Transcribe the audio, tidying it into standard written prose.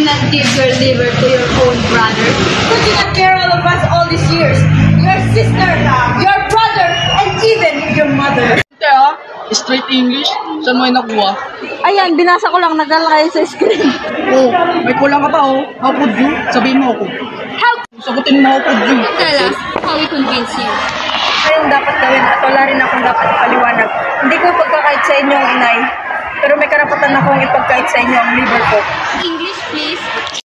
not give your liver to your own brother? Could you not care all of us all these years? Your sister, your brother, and even your mother. Kaya, straight English, saan mo yung nakuha? Ayan, binasa ko lang, nagalakay sa screen. Oh, may kulang ka pa oh. How could you? Sabihin mo ako. How? Sagutin mo how could you? Tell us how we convince you. Ayong dapat gawin at wala rin akong dapat ipaliwanag. Hindi ko pagkakait sa inyo ang inay, pero may karapatan akong ipagkait sa inyo ang liver ko. English, please.